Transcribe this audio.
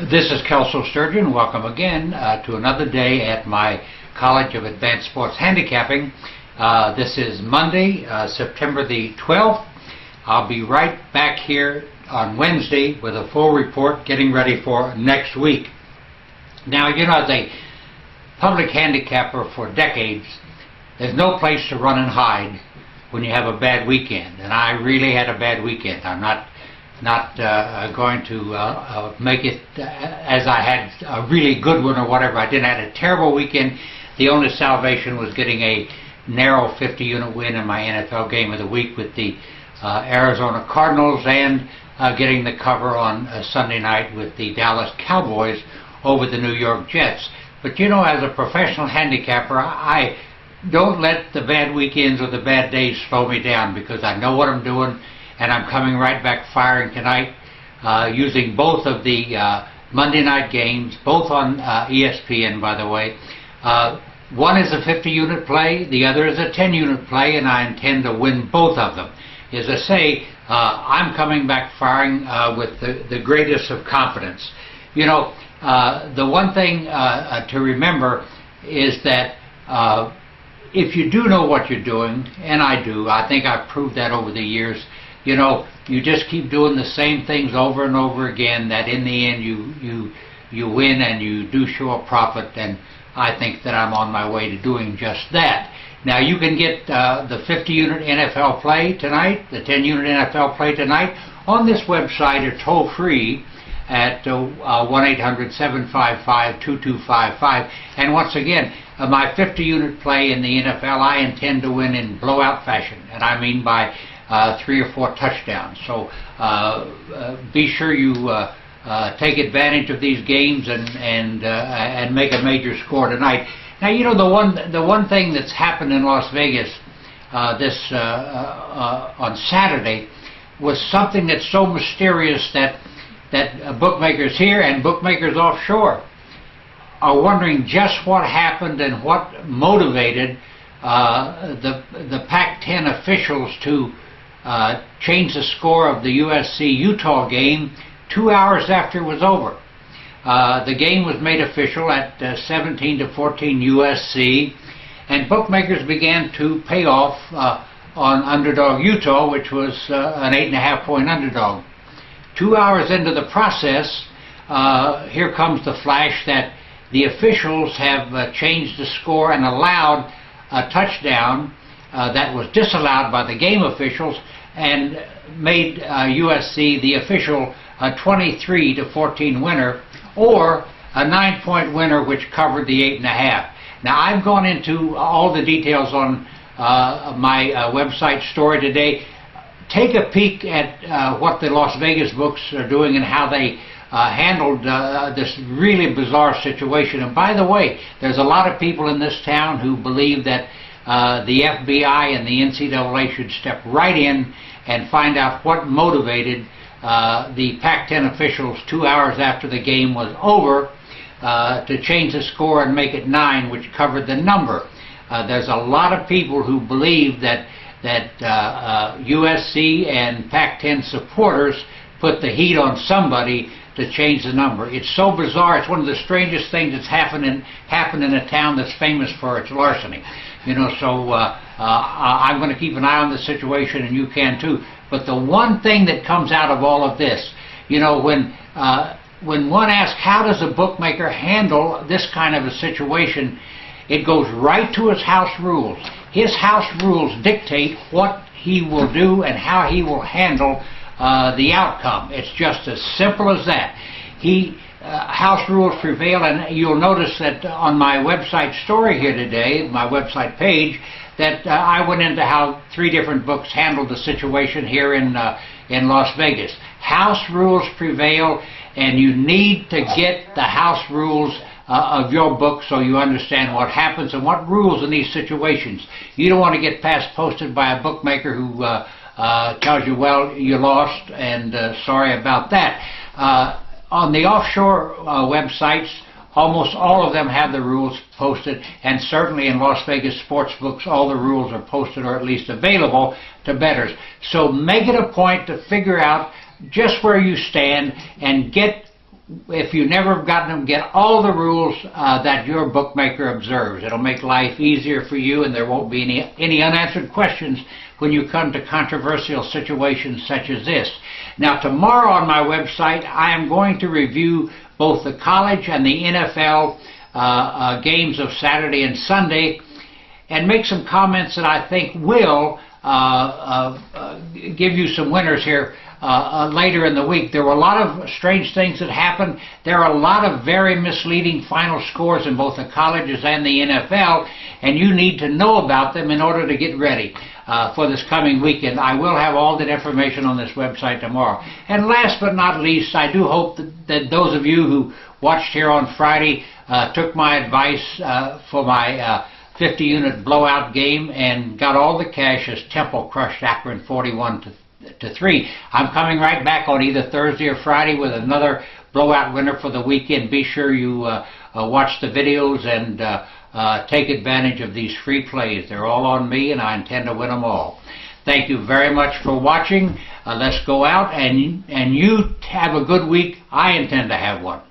This is Kelso Sturgeon. Welcome again to another day at my College of Advanced Sports Handicapping. This is Monday, September the 12th. I'll be right back here on Wednesday with a full report getting ready for next week. Now, you know, as a public handicapper for decades, there's no place to run and hide when you have a bad weekend. And I really had a bad weekend. I'm not going to make it as I had a really good one or whatever. I didn't have a terrible weekend. The only salvation was getting a narrow 50-unit win in my NFL game of the week with the Arizona Cardinals, and getting the cover on Sunday night with the Dallas Cowboys over the New York Jets. But you know, as a professional handicapper, I don't let the bad weekends or the bad days slow me down, because I know what I'm doing. And I'm coming right back firing tonight, using both of the Monday night games, both on ESPN, by the way. One is a 50-unit play, the other is a 10-unit play, and I intend to win both of them. As I say, I'm coming back firing with the greatest of confidence. You know, the one thing to remember is that if you do know what you're doing, and I do, I think I've proved that over the years, you know, you just keep doing the same things over and over again, that in the end you win and you do show a profit, and I think that I'm on my way to doing just that. Now, you can get the 50-unit NFL play tonight, the 10-unit NFL play tonight, on this website, or toll-free at 1-800-755-2255. And once again, my 50-unit play in the NFL, I intend to win in blowout fashion, and I mean by 3 or 4 touchdowns. So be sure you take advantage of these games and make a major score tonight. Now, you know, the one thing that's happened in Las Vegas on Saturday was something that's so mysterious that bookmakers here and bookmakers offshore are wondering just what happened and what motivated the Pac-10 officials to changed the score of the USC-Utah game 2 hours after it was over. The game was made official at 17-14 USC, and bookmakers began to pay off on underdog Utah, which was an 8.5-point underdog. 2 hours into the process, here comes the flash that the officials have changed the score and allowed a touchdown that was disallowed by the game officials, and made USC the official 23-14 winner, or a 9-point winner, which covered the 8.5. Now, I've gone into all the details on my website story today. Take a peek at what the Las Vegas books are doing and how they handled this really bizarre situation. And by the way, there's a lot of people in this town who believe that the FBI and the NCAA should step right in and find out what motivated the Pac-10 officials 2 hours after the game was over to change the score and make it 9, which covered the number. There's a lot of people who believe that USC and Pac-10 supporters put the heat on somebody to change the number. It's so bizarre. It's one of the strangest things that's happened in a town that's famous for its larceny. You know, so I'm going to keep an eye on the situation, and you can too. But the one thing that comes out of all of this, you know, when one asks how does a bookmaker handle this kind of a situation, it goes right to his house rules. His house rules dictate what he will do and how he will handle the outcome. It's just as simple as that. House rules prevail, and you'll notice that on my website story here today, my website page, that I went into how 3 different books handled the situation here in Las Vegas. House rules prevail, and you need to get the house rules of your book so you understand what happens and what rules in these situations. You don't want to get posted by a bookmaker who tells you, well, you lost, and sorry about that. On the offshore websites, almost all of them have the rules posted, and certainly in Las Vegas sports books, all the rules are posted or at least available to bettors. So make it a point to figure out just where you stand and get if you never have gotten them, get all the rules that your bookmaker observes. It'll make life easier for you, and there won't be any unanswered questions when you come to controversial situations such as this. Now, tomorrow on my website, I am going to review both the college and the NFL games of Saturday and Sunday, and make some comments that I think will give you some winners here later in the week. There were a lot of strange things that happened. There are a lot of very misleading final scores in both the colleges and the NFL, and you need to know about them in order to get ready for this coming weekend. I will have all that information on this website tomorrow. And last but not least, I do hope that those of you who watched here on Friday took my advice for my 50-unit blowout game and got all the cash as Temple crushed Akron 41-3. I'm coming right back on either Thursday or Friday with another blowout winner for the weekend. Be sure you watch the videos and take advantage of these free plays. They're all on me, and I intend to win them all. Thank you very much for watching. Let's go out, and you have a good week. I intend to have one.